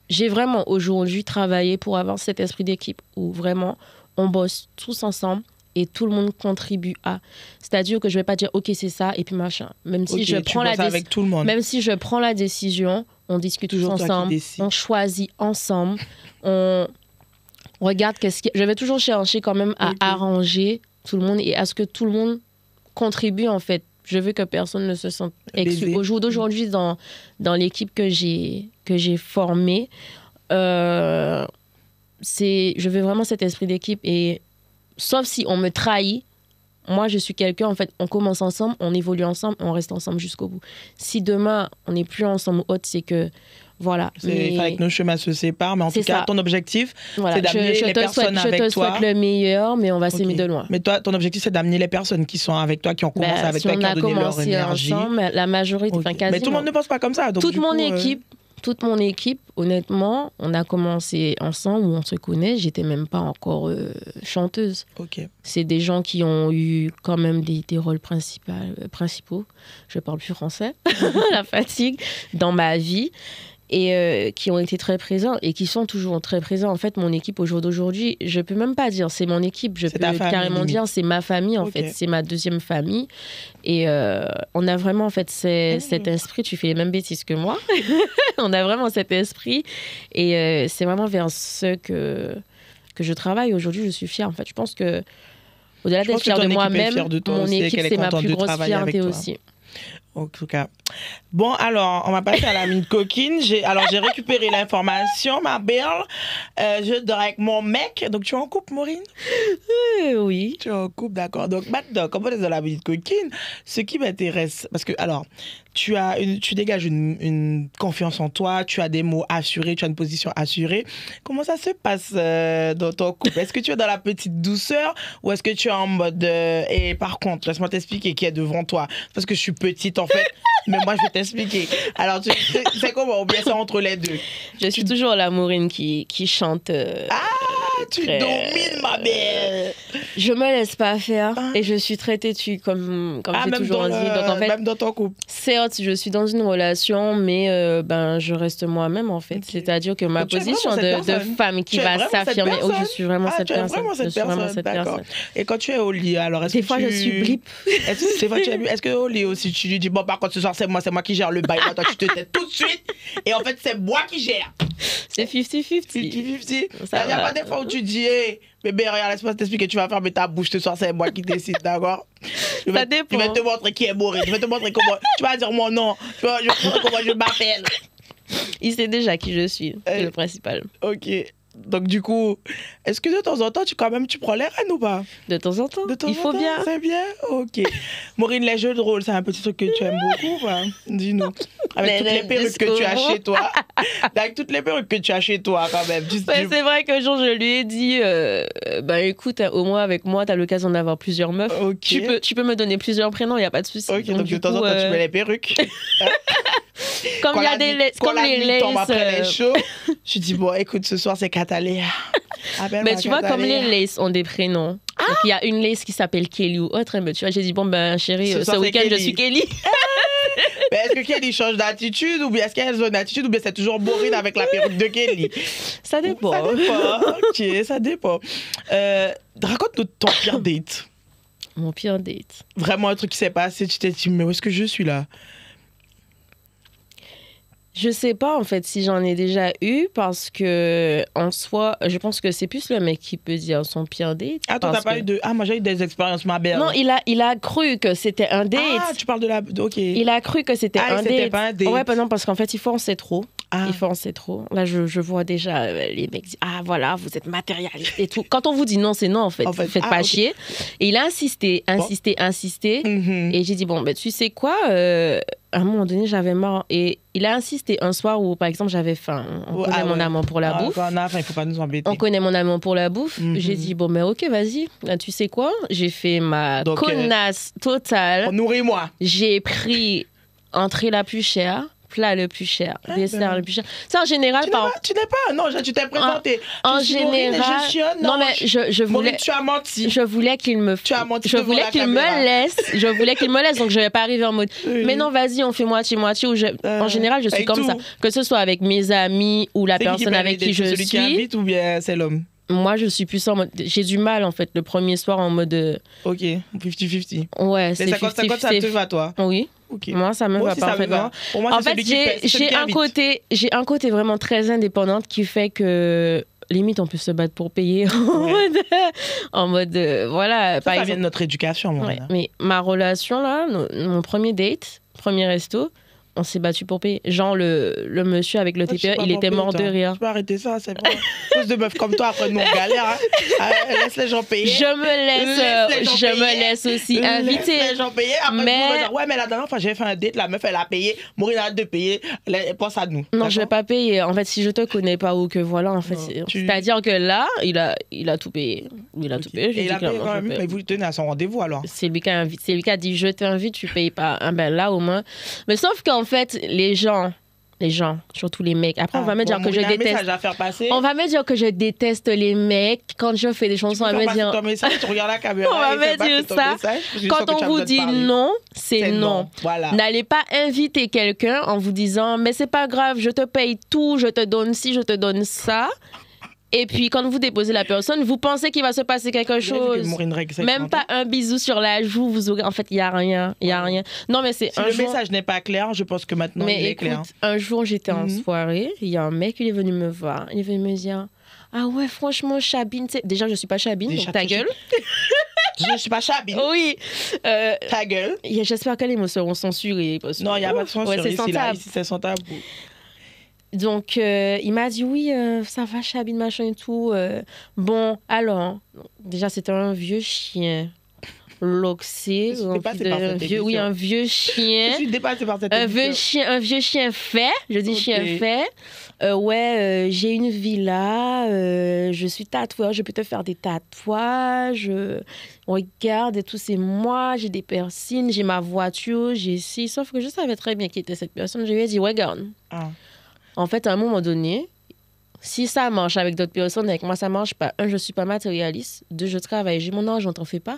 j'ai vraiment aujourd'hui travaillé pour avoir cet esprit d'équipe où vraiment on bosse tous ensemble et tout le monde contribue à. C'est-à-dire que je ne vais pas dire ok c'est ça et puis machin. Même si je prends avec tout le monde. Même si je prends la décision, on discute tous ensemble, on choisit ensemble, on regarde qu'est-ce que je vais toujours chercher quand même à arranger tout le monde et à ce que tout le monde contribue en fait. Je veux que personne ne se sente exclu. Au jour d'aujourd'hui, dans l'équipe que j'ai formée, je veux vraiment cet esprit d'équipe. Et sauf si on me trahit, moi, je suis quelqu'un, en fait, on commence ensemble, on évolue ensemble, on reste ensemble jusqu'au bout. Si demain, on n'est plus ensemble ou autre, c'est que voilà. Il fallait que nos chemins se séparent, mais en tout cas, ton objectif, c'est d'amener les personnes avec toi. Je te souhaite le meilleur, mais on va s'aimer de loin. Mais toi, ton objectif, c'est d'amener les personnes qui sont avec toi, qui ont commencé avec toi, qui ont donné leur énergie. Ensemble, la majorité, quasiment. Mais tout le monde ne pense pas comme ça. Donc, toute mon équipe, honnêtement, on a commencé ensemble, où on se connaît. J'étais même pas encore chanteuse. C'est des gens qui ont eu quand même des rôles principaux. Je parle plus français, la fatigue, dans ma vie. Et qui ont été très présents et qui sont toujours très présents. En fait, mon équipe au jour d'aujourd'hui, je peux même pas dire c'est mon équipe, je peux carrément dire c'est ma famille en fait, c'est ma deuxième famille. Et on a vraiment en fait cet esprit, tu fais les mêmes bêtises que moi, on a vraiment cet esprit et c'est vraiment vers ce que je travaille. Aujourd'hui, je suis fière en fait. Je pense que au-delà d'être fière de moi-même, mon équipe c'est ma plus grosse fierté aussi. En tout cas. Bon, alors, on va passer à la minute coquine. J'ai récupéré l'information, ma belle. Je dors avec mon mec. Donc, tu es en couple, Maureen? Oui. Tu es en couple, d'accord. Donc, maintenant, comme on est dans la minute coquine, ce qui m'intéresse, parce que, alors, tu dégages une confiance en toi, tu as des mots assurés, tu as une position assurée. Comment ça se passe dans ton couple? Est-ce que tu es dans la petite douceur ou est-ce que tu es en mode... Et par contre, laisse-moi t'expliquer qui est devant toi. Parce que je suis petite, en fait. Mais moi, je vais t'expliquer. Alors, c'est comment? Ou bien c'est entre les deux? Je suis toujours la Maureen qui chante. Tu domines, ma belle. Je me laisse pas faire et je suis très têtue, comme j'ai toujours dit. Donc, en fait, même dans ton couple. Certes, je suis dans une relation, mais je reste moi-même, en fait. C'est-à-dire que ma position de femme qui va s'affirmer, je suis vraiment cette personne. Je suis vraiment cette personne. Et quand tu es au lit, alors est-ce que des fois, je suis blip. Est-ce que au lit aussi, tu lui dis, bon, par contre, ce soir, c'est moi qui gère le bail. Toi, tu te tais tout de suite. Et en fait, c'est moi qui gère. C'est 50-50. 50-50. Il n'y a pas des fois où tu dis, hey, bébé, regarde, laisse-moi t'expliquer, tu vas fermer ta bouche ce soir, c'est moi qui décide, d'accord? Ça dépend. Je vais te montrer qui est Maureen, je vais te montrer comment. Tu vas dire mon nom, je vais te montrer comment je m'appelle. Il sait déjà qui je suis, c'est le principal. Ok. Donc, du coup, est-ce que de temps en temps, tu prends les rênes ou pas? De temps en temps. Il faut bien. C'est bien. Ok. Maureen, les jeux de rôle, c'est un petit truc que tu aimes beaucoup ou pas? Dis-nous. Avec toutes les perruques que tu as chez toi. Avec toutes les perruques que tu as chez toi, quand même. C'est vrai qu'un jour, je lui ai dit, écoute, au moins avec moi, tu as l'occasion d'avoir plusieurs meufs. Okay. Tu peux me donner plusieurs prénoms, il n'y a pas de souci. Ok, donc de temps en temps, tu mets les perruques. Comme il y a des laces. Comme les laces. Après les shows, je dis, bon, écoute, ce soir, c'est Cataléa. Mais tu vois, comme les laces ont des prénoms. Donc, il y a une lace qui s'appelle Kelly ou autre. Mais tu vois, j'ai dit, bon, chérie, ce week-end, je suis Kelly. Mais est-ce que Kelly change d'attitude ou bien est-ce qu'elle a une attitude ou bien c'est toujours Maureen avec la perruque de Kelly? Ça dépend. Ça dépend. Ok, ça dépend. Raconte-nous ton pire date. Mon pire date. Vraiment un truc qui s'est passé, tu t'es dit, mais où est-ce que je suis là? Je sais pas en fait si j'en ai déjà eu parce que en soi, je pense que c'est plus le mec qui peut dire son pire date. Ah, toi, t'as pas eu de. Ah, moi, j'ai eu des expériences, ma belle. Non, il a cru que c'était un date. Ah, tu parles de la. Ok. Il a cru que c'était un date. C'était pas un date. Ouais, non, parce qu'en fait, il faut en sait trop. Ah. Il faut en sait trop. Là, je vois déjà les mecs dire ah voilà, vous êtes matérialiste et tout. Quand on vous dit non, c'est non en fait. Faites pas chier. Et il a insisté. Mm-hmm. Et j'ai dit bon, ben tu sais quoi. À un moment donné, j'avais marre. Et il a insisté un soir où, par exemple, j'avais faim. On connaît mon amour pour la bouffe. Quand on a faim, il faut pas nous embêter. On connaît mon amour pour la bouffe. J'ai dit, bon, mais ok, vas-y. Tu sais quoi? J'ai fait ma connasse totale. Nourris-moi. J'ai pris entrée la plus chère. Plat le plus cher, dessert le plus cher. C'est en général tu n'es pas, non, tu t'es présenté. En général, non mais je voulais. Tu as menti. Je voulais qu'il me. Tu as menti. Je voulais qu'il me laisse. Je voulais qu'il me laisse, donc je vais pas arriver en mode. Mais non, vas-y, on fait moitié. En général, je suis comme ça, que ce soit avec mes amis ou la personne avec qui je suis. Celui qui invite ou bien c'est l'homme. Moi, je suis plus en mode. J'ai du mal, en fait, le premier soir en mode. Ok, 50-50. Ouais, c'est 50-50, ça te va, toi? Oui. Okay. Moi, ça me va parfaitement. Pour moi, en fait, j'ai un côté vraiment très indépendante qui fait que limite on peut se battre pour payer en mode voilà. Ça vient de notre éducation. Ouais, mais ma relation là, mon premier date, premier resto. On s'est battu pour payer. Genre, le monsieur avec le TPE, il était mort de rire. Tu peux arrêter ça, c'est vrai. Cause de meufs comme toi, après nous, on galère. Hein. Laisse les gens payer. Je me laisse aussi inviter. Laisse les gens payer. Après, dire, ouais, mais la dernière fois, j'ai fait un date, la meuf, elle a payé. Maureen arrête de payer. Pense à nous. Non, je vais pas payer. En fait, si je te connais pas ou que voilà, en fait, c'est-à-dire que là, il a tout payé. Il a tout payé. Et il a payé quand même. Mais vous tenez à son rendez-vous alors. C'est lui qui a dit je t'invite, tu payes pas. Ben là, au moins. Mais sauf qu'en fait, les gens, surtout les mecs. Après, on va me dire que je déteste. On va me dire que je déteste les mecs quand je fais des chansons. On va me dire. Tu regardes la caméra. On va me dire ça. Quand on vous dit non, c'est non. Voilà. N'allez pas inviter quelqu'un en vous disant mais c'est pas grave, je te paye tout, je te donne ci, je te donne ça. Et puis, quand vous déposez la personne, vous pensez qu'il va se passer quelque chose. Même pas un bisou sur la joue, vous aurez... En fait, il n'y a rien. Il y a rien. Non, mais c'est si le message n'est pas clair, je pense que maintenant, il est clair. Un jour, j'étais en soirée, il y a un mec, il est venu me voir. Il est venu me dire, ah ouais, franchement, Chabine... Déjà, je ne suis pas Chabine, donc ta gueule. Je ne suis pas Chabine. Oui. Ta gueule. J'espère que les mots seront censurés. Non, il n'y a pas de censure ici, c'est sans tabou. Donc, il m'a dit, oui, ça va, Chabine, machin et tout. Bon, alors, déjà, c'était un vieux chien. Loxé. Un vieux chien. Je suis dépassée par cette un vieux chien fait. Je dis chien fait. J'ai une villa. Je suis tatoueur. Je peux te faire des tatouages. Regarde et tout, c'est moi. J'ai des piercings. J'ai ma voiture. J'ai ci. Sauf que je savais très bien qui était cette personne. Je lui ai dit, regarde. En fait, à un moment donné, si ça marche avec d'autres personnes, avec moi, ça marche pas. 1, je suis pas matérialiste. 2, je travaille. J'ai mon argent, t'en fais pas.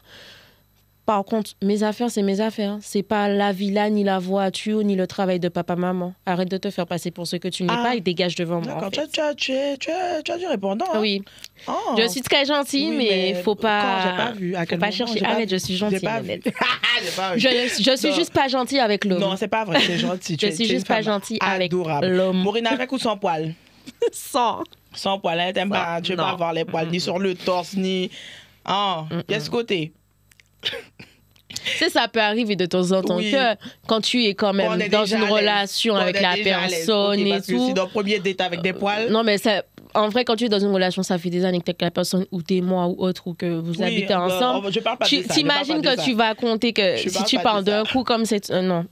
Par contre, mes affaires, c'est mes affaires. C'est pas la villa, ni la voiture, ni le travail de papa-maman. Arrête de te faire passer pour ce que tu n'es pas et dégage devant moi. D'accord, tu as du répondant. Hein? Oui. Oh. Je suis très gentille, mais faut pas... J'ai pas vu. Faut pas chercher. Arrête, je suis gentille. Je suis juste pas gentille avec l'homme. Non, c'est pas vrai, c'est gentil. Je suis juste pas gentille avec l'homme. Maureen, avec ou sans poil? Sans. Sans poil, hein? T'aimes pas, tu veux pas avoir les poils ni sur le torse, ni... Pièce côté. Ça peut arriver de temps en temps que quand tu es quand même dans une relation avec la personne et tout. Si dans le premier date avec des poils. Non, mais en vrai, quand tu es dans une relation, ça fait des années que la personne ou t'es moi ou autre ou que vous habitez ensemble. Je parle pas de ça. T'imagines que tu vas compter que si tu parles d'un coup comme c'est... non.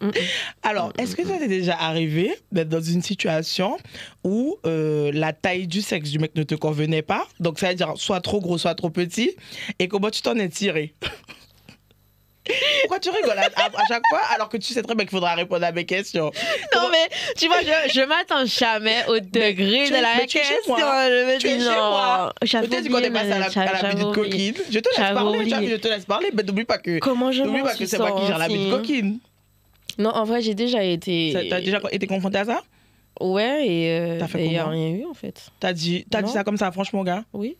Alors, est-ce que ça t'est déjà arrivé d'être dans une situation où la taille du sexe du mec ne te convenait pas? Donc, ça veut dire soit trop gros, soit trop petit. Et comment tu t'en es tiré? Pourquoi tu rigoles à chaque fois alors que tu sais très bien qu'il faudra répondre à mes questions? Non, mais tu vois, je m'attends jamais au degré de la question. Je me dis non. Peut-être qu'on est passé à la petite coquine. Je te laisse parler, mais n'oublie pas que. Comment je N'oublie pas que c'est moi qui gère la petite coquine. Non, en vrai, j'ai déjà été... T'as déjà été confrontée à ça? Ouais, et T'as fait il n'y a comment? rien eu, en fait. T'as dit Non. ça comme ça, franchement, gars? Oui.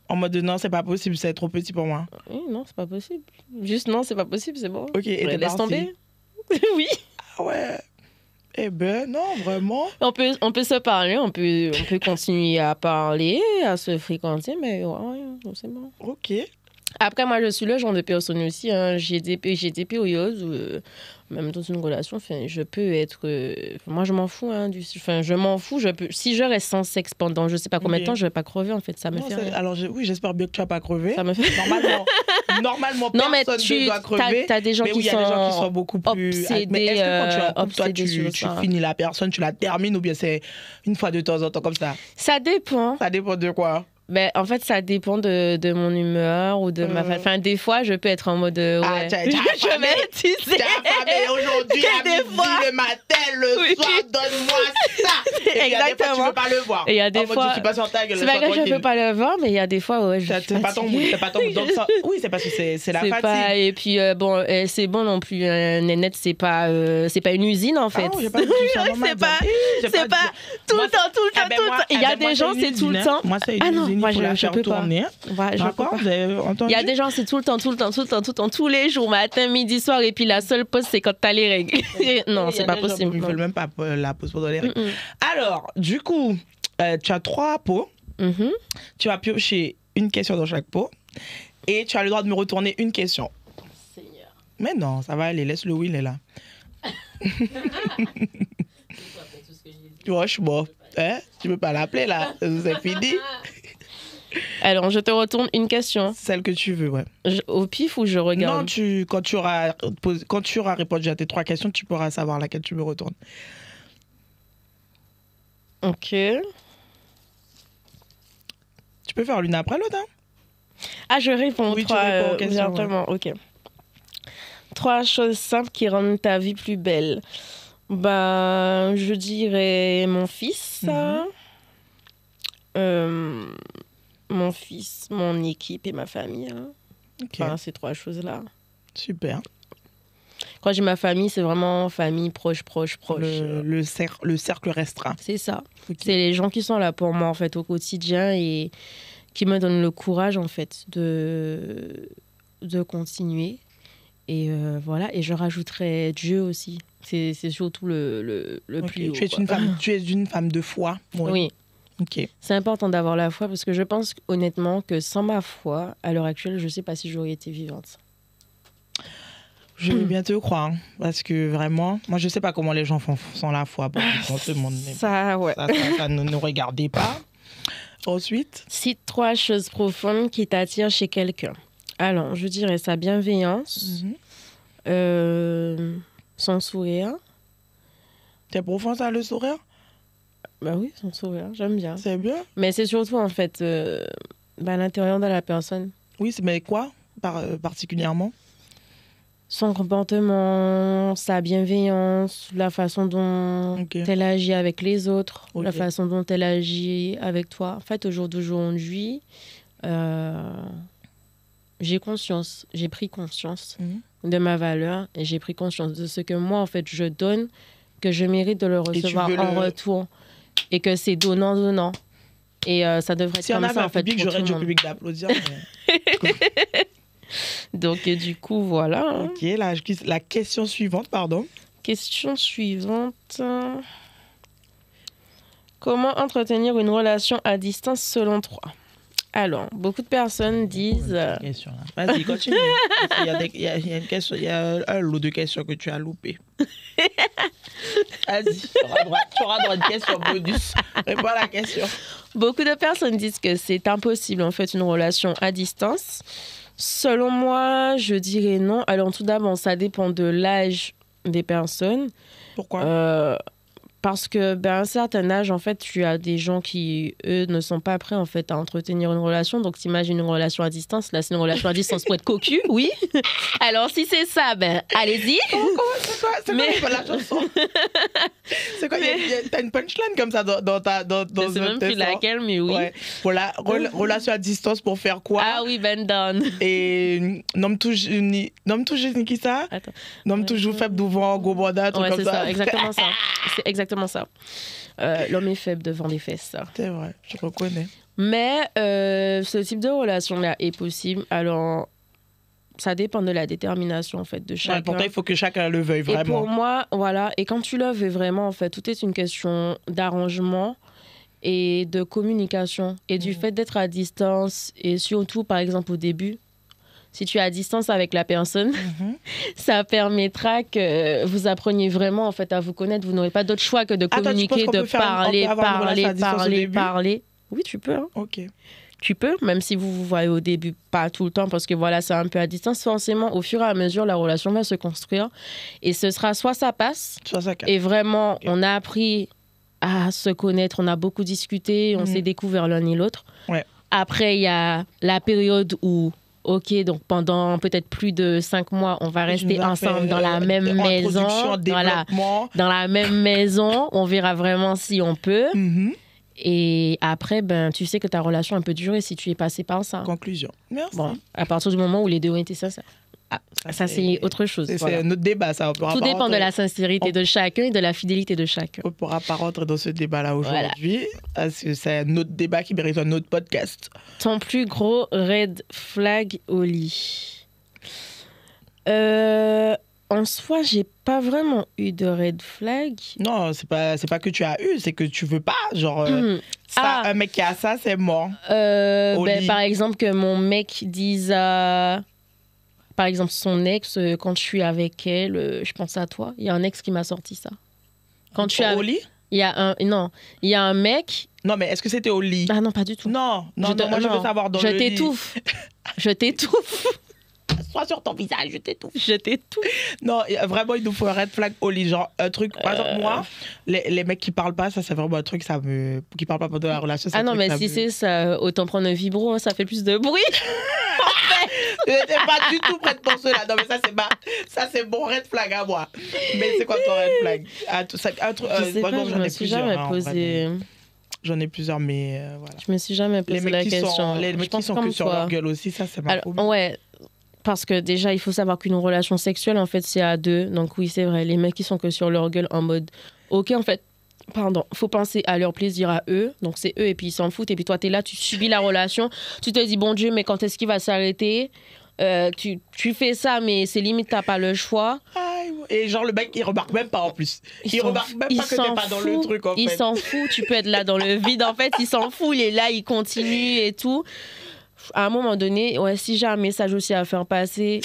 En mode de non, c'est pas possible, c'est trop petit pour moi. Oui, non, c'est pas possible. Juste non, c'est pas possible, c'est bon. Ok, et t'es Laisse partie? tomber. Oui. Ah ouais. Eh ben, non, vraiment. On peut se parler, on peut continuer à parler, à se fréquenter, mais ouais, c'est bon. Ok. Après, moi, je suis le genre de personne aussi. Hein. J'ai des périodes où, même dans une relation, je peux être... moi, je m'en fous. Hein, je m'en fous. Si je reste sans sexe pendant je sais pas combien de temps, je vais pas crever, en fait. Ça me fait rien. Alors, oui, j'espère bien que tu vas pas crever. Ça me fait... Normalement, non, mais personne ne doit crever. T'as des gens mais qui oui, il y a des gens qui sont beaucoup plus... obsédés, mais est-ce que quand tu es en couple, toi, tu ça. finis la personne, tu la termines ou bien c'est une fois de temps en temps comme ça? Ça dépend. Ça dépend de quoi? Ben, en fait, ça dépend de mon humeur ou de ma... Enfin, des fois, je peux être en mode... ouais. Ah, tu sais. T'as affamé aujourd'hui, à midi, le matin, le soir, donne-moi ça. Et il y a des fois, tu veux pas le voir. Et il y a des fois... Je suis pas sur ta gueule. C'est pas que je veux pas le voir, mais il y a des fois, ouais, c'est pas ton mood, c'est pas ton mood. Donc, oui, c'est parce que c'est la fatigue. Pas... Et puis, bon, c'est bon non plus. Nénette, c'est pas une usine, en fait. Ah non, j'ai pas dit ça. C'est pas tout le temps. Il y a des gens, c'est tout le temps. Moi, c'est une usine. Moi, je peux tourner. Pas. Il y a des gens, c'est tout le temps, tous les jours, matin, midi, soir, et puis la seule pause, c'est quand t'as les règles. Non, c'est pas possible. Ils veulent même pas la pause pendant les règles. Alors, du coup, tu as 3 pots. Tu vas piocher une question dans chaque pot. Et tu as le droit de me retourner une question. Seigneur. Mais non, ça va aller, laisse-le où il est là. Franchement, tu peux pas l'appeler là, c'est fini. Alors, je te retourne une question. Celle que tu veux, ouais. Au pif ou je regarde? Non, quand tu auras répondu à tes 3 questions, tu pourras savoir laquelle tu me retournes. Ok. Tu peux faire l'une après l'autre, hein? Ah, je réponds. Oui, tu réponds aux questions. Ouais. Ok. 3 choses simples qui rendent ta vie plus belle. Bah, je dirais mon fils. Mon fils, mon équipe et ma famille. Hein. Okay. Enfin, ces 3 choses-là. Super. Quand j'ai ma famille, c'est vraiment famille proche. Le cercle restreint. C'est ça. Okay. C'est les gens qui sont là pour moi, en fait, au quotidien et qui me donnent le courage, en fait, de continuer. Et voilà. Et je rajouterais Dieu aussi. C'est surtout le plus haut. Tu es une femme de foi. Oui. Okay. C'est important d'avoir la foi parce que je pense honnêtement que sans ma foi, à l'heure actuelle, je ne sais pas si j'aurais été vivante. Je veux bien te croire, hein, parce que vraiment, moi je ne sais pas comment les gens font sans la foi. Tout le monde, ça ne nous regardez pas. Ensuite, cite 3 choses profondes qui t'attirent chez quelqu'un. Alors, je dirais sa bienveillance, son sourire. C'est profond ça, le sourire? Bah oui, son sourire, j'aime bien. C'est bien. Mais c'est surtout, en fait, à l'intérieur de la personne. Oui, mais quoi particulièrement? Son comportement, sa bienveillance, la façon dont elle agit avec les autres, la façon dont elle agit avec toi. En fait, au jour d'aujourd'hui, j'ai pris conscience de ma valeur et j'ai pris conscience de ce que moi, en fait, je donne, que je mérite de le recevoir en retour. Et que c'est donnant. Et ça devrait être comme ça, en fait, public, j'aurais du public d'applaudir. Mais... Donc, du coup, voilà. Ok, la question suivante, pardon. Question suivante. Comment entretenir une relation à distance selon toi? Alors, beaucoup de personnes disent... Vas-y, continue. Il y a une question, il y a un lot de questions que tu as loupées. Vas-y, tu auras droit à une question bonus. Réponds à la question. Beaucoup de personnes disent que c'est impossible, en fait, une relation à distance. Selon moi, je dirais non. Alors, tout d'abord, ça dépend de l'âge des personnes. Pourquoi? Parce que, à un certain âge, en fait, tu as des gens qui, eux, ne sont pas prêts, en fait, à entretenir une relation. Donc, t'imagines une relation à distance. Là, c'est une relation à distance pour être cocu, oui. Alors, si c'est ça, allez-y. Comment C'est quoi la chanson? C'est quoi? T'as une punchline comme ça dans ta... Je sais même plus laquelle, mais oui. Ouais. Voilà, relation à distance pour faire quoi? Ah oui, bend down. Et nomme tout ni qui ça? Attends. Nomme toujours faible devant, gros borda, truc comme ça. Ouais, c'est ça, exactement ça. C'est exactement ça. L'homme est faible devant les fesses. Ça. C'est vrai, je reconnais. Mais ce type de relation-là est possible. Alors, ça dépend de la détermination en fait de chacun. Ouais, pourtant, il faut que chacun le veuille vraiment. Et pour moi, voilà. Et quand tu le veux vraiment, en fait, tout est une question d'arrangement et de communication et du fait d'être à distance et surtout, par exemple, au début. Si tu es à distance avec la personne, ça permettra que vous appreniez vraiment en fait à vous connaître. Vous n'aurez pas d'autre choix que de communiquer, de parler. Oui, tu peux. Hein. Ok. Tu peux, même si vous vous voyez au début, pas tout le temps, parce que voilà, c'est un peu à distance. Forcément, au fur et à mesure, la relation va se construire. Et ce sera soit ça passe, soit ça casse. Et vraiment, on a appris à se connaître, on a beaucoup discuté, on s'est découvert l'un et l'autre. Ouais. Après, il y a la période où, ok, donc pendant peut-être plus de 5 mois, on va rester ensemble dans la même maison. Voilà, dans la même maison, on verra vraiment si on peut. Et après, ben, tu sais que ta relation a un peu duré si tu es passé par ça. Conclusion. Merci. Bon, à partir du moment où les deux ont été sincères. Ah, ça c'est autre chose. C'est un autre débat, ça. Tout dépend de la sincérité de chacun et de la fidélité de chacun. On ne pourra pas rentrer dans ce débat-là aujourd'hui, parce que c'est un autre débat qui mérite un autre podcast. Ton plus gros red flag au lit. En soi, j'ai pas vraiment eu de red flag. Non, c'est pas que tu as eu, c'est que tu veux pas. Genre, un mec qui a ça, c'est mort. Par exemple, que mon mec dise à... Par exemple, son ex, quand je suis avec elle, je pense à toi. Il y a un ex qui m'a sorti ça. Quand tu as... Au lit? Il y a un mec... Non, mais est-ce que c'était au lit? Ah non, pas du tout. Non, moi je veux savoir dans le lit. Je t'étouffe. Sois sur ton visage, je t'étouffe. Non, vraiment, il nous faut un red flag au lit. Genre, un truc, par exemple, moi, les mecs qui parlent pas, ça, c'est vraiment un truc, qui parlent pas pendant la relation. Ah non, mais si c'est ça, autant prendre un vibro, hein, ça fait plus de bruit. Je n'étais pas du tout prête pour cela. Non, mais ça, c'est mon red flag à moi. Mais c'est quoi ton red flag? Je sais pas, je me suis jamais posé... J'en ai plusieurs, mais voilà. Je me suis jamais posé la question. Les mecs qui sont que sur leur gueule aussi, ça, c'est ma phobie. Ouais. Parce que déjà, il faut savoir qu'une relation sexuelle, en fait, c'est à deux. Donc oui, c'est vrai, les mecs qui sont que sur leur gueule en mode... Ok, en fait, faut penser à leur plaisir à eux. Donc c'est eux et puis ils s'en foutent. Et puis toi, t'es là, tu subis la relation. Tu te dis, bon Dieu, mais quand est-ce qu'il va s'arrêter? Tu fais ça, mais c'est limite, t'as pas le choix. Et genre, le mec, il remarque même pas en plus. Il remarque même pas que t'es pas dans le truc, en fait. Il s'en fout, tu peux être là dans le vide. En fait, il s'en fout, il est là, il continue et tout. À un moment donné, si j'ai un message aussi à faire passer,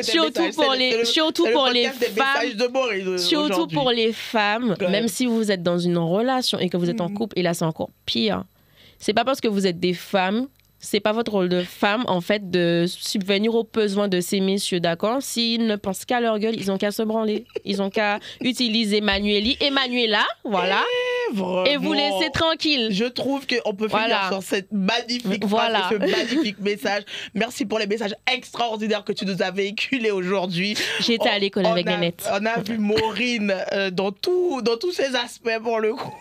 surtout pour les femmes, même si vous êtes dans une relation et que vous êtes en couple, et là c'est encore pire. C'est pas parce que vous êtes des femmes, c'est pas votre rôle de femme en fait de subvenir aux besoins de ces messieurs, d'accord? S'ils ne pensent qu'à leur gueule, ils ont qu'à se branler, ils ont qu'à utiliser Manuela, voilà. Et vous laisser tranquille. Je trouve qu'on peut finir sur cette magnifique phrase et ce magnifique message. Merci pour les messages extraordinaires que tu nous as véhiculés aujourd'hui. J'étais à l'école avec Nénette. On a vu Maureen dans tous ses aspects pour le coup.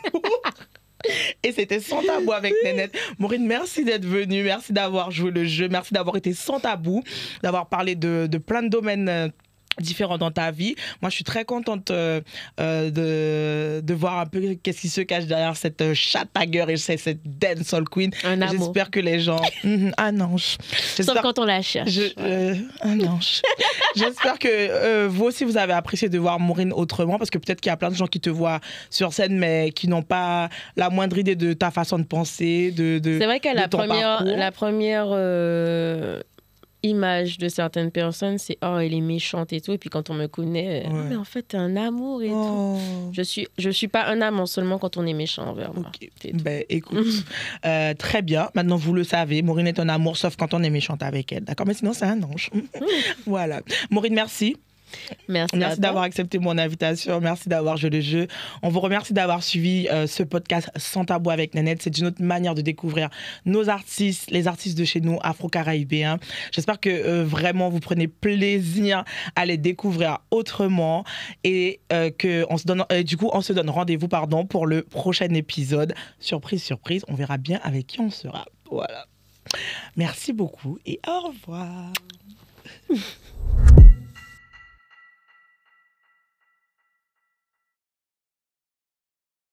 Et c'était Sans Tabou avec Nénette. Maureen, merci d'être venue, merci d'avoir joué le jeu, merci d'avoir été sans tabou, d'avoir parlé de plein de domaines différents dans ta vie. Moi, je suis très contente de voir un peu qu'est-ce qui se cache derrière cette chatagger et cette dancehall queen. J'espère que les gens... un ange. Sauf quand on la cherche. Un ange. J'espère que vous aussi, vous avez apprécié de voir Maureen autrement, parce que peut-être qu'il y a plein de gens qui te voient sur scène, mais qui n'ont pas la moindre idée de ta façon de penser, C'est vrai que la première image de certaines personnes, c'est elle est méchante et tout, et puis quand on me connaît, mais en fait t'es un amour et tout. Je suis pas un amant seulement quand on est méchant envers moi. Ben écoute, très bien, maintenant vous le savez, Maureen est un amour sauf quand on est méchante avec elle, d'accord? Mais sinon c'est un ange. Voilà. Maureen, merci. Merci d'avoir accepté mon invitation. Merci d'avoir joué le jeu. On vous remercie d'avoir suivi ce podcast Sans Tabou avec Nénette. C'est une autre manière de découvrir nos artistes, les artistes de chez nous, afro-caribéens. J'espère que vraiment vous prenez plaisir à les découvrir autrement et on se donne rendez-vous pour le prochain épisode. Surprise, surprise, on verra bien avec qui on sera. Voilà. Merci beaucoup et au revoir.